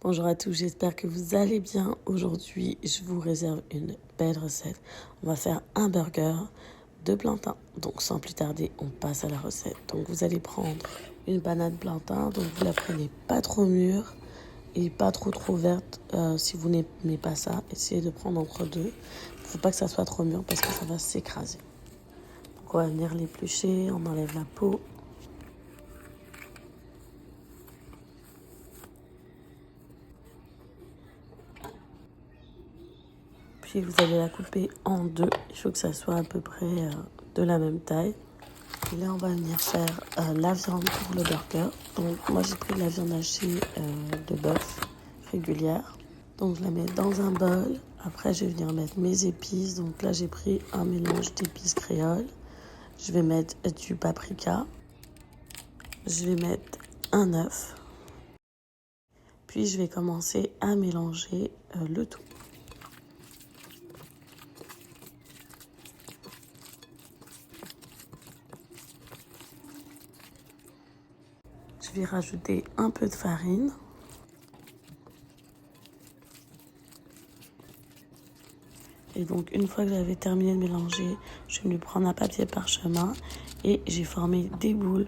Bonjour à tous, j'espère que vous allez bien. Aujourd'hui, je vous réserve une belle recette. On va faire un burger de plantain. Donc sans plus tarder, on passe à la recette. Donc vous allez prendre une banane plantain. Donc vous la prenez pas trop mûre et pas trop verte. Si vous n'aimez pas ça, essayez de prendre entre deux. Il ne faut pas que ça soit trop mûr parce que ça va s'écraser. Donc on va venir l'éplucher, on enlève la peau. Puis vous allez la couper en deux. Il faut que ça soit à peu près de la même taille. Et là, on va venir faire la viande pour le burger. Donc moi, j'ai pris de la viande hachée de bœuf régulière. Donc je la mets dans un bol. Après, je vais venir mettre mes épices. Donc là, j'ai pris un mélange d'épices créoles. Je vais mettre du paprika. Je vais mettre un œuf. Puis je vais commencer à mélanger le tout. Je vais rajouter un peu de farine. Et donc, une fois que j'avais terminé de mélanger, je vais lui prendre un papier parchemin et j'ai formé des boules.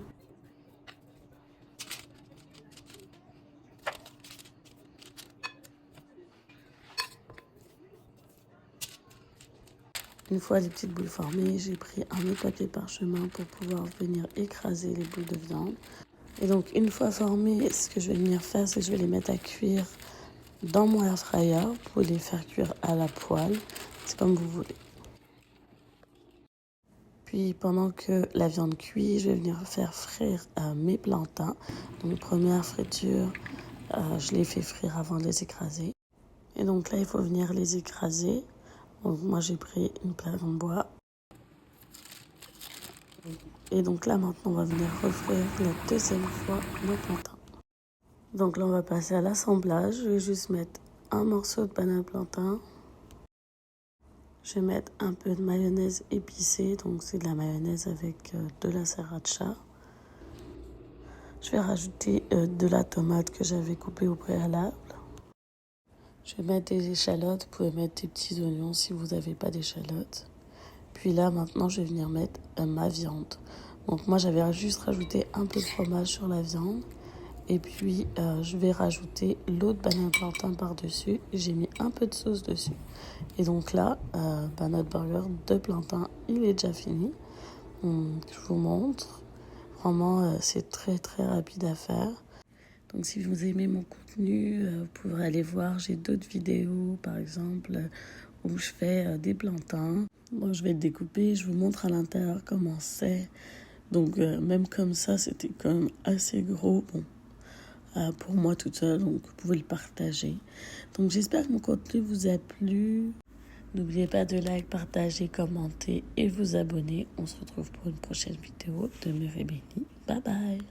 Une fois les petites boules formées, j'ai pris un autre papier parchemin pour pouvoir venir écraser les boules de viande. Et donc, une fois formées, ce que je vais venir faire, c'est que je vais les mettre à cuire dans mon air fryer pour les faire cuire à la poêle. C'est comme vous voulez. Puis pendant que la viande cuit, je vais venir faire frire mes plantains. Donc première friture, je les fais frire avant de les écraser. Et donc là, il faut venir les écraser. Donc moi, j'ai pris une plaque en bois. Et donc là, maintenant, on va venir refrire la deuxième fois nos plantains. Donc là, on va passer à l'assemblage. Je vais juste mettre un morceau de banane plantain. Je vais mettre un peu de mayonnaise épicée, donc c'est de la mayonnaise avec de la sriracha. Je vais rajouter de la tomate que j'avais coupée au préalable. Je vais mettre des échalotes, vous pouvez mettre des petits oignons si vous n'avez pas d'échalotes. Puis là, maintenant, je vais venir mettre ma viande. Donc moi, j'avais juste rajouté un peu de fromage sur la viande. Et puis, je vais rajouter l'autre banane plantain par-dessus. J'ai mis un peu de sauce dessus. Et donc là, notre burger de plantain, il est déjà fini. Je vous montre. Vraiment, c'est très rapide à faire. Donc si vous aimez mon contenu, vous pourrez aller voir. J'ai d'autres vidéos, par exemple, où je fais des plantains. Moi, je vais le découper. Je vous montre à l'intérieur comment c'est. Donc, même comme ça, c'était quand même assez gros. Bon. Pour moi toute seule, donc vous pouvez le partager. Donc j'espère que mon contenu vous a plu. N'oubliez pas de like, partager, commenter et vous abonner. On se retrouve pour une prochaine vidéo de Mère et Béni. Bye bye.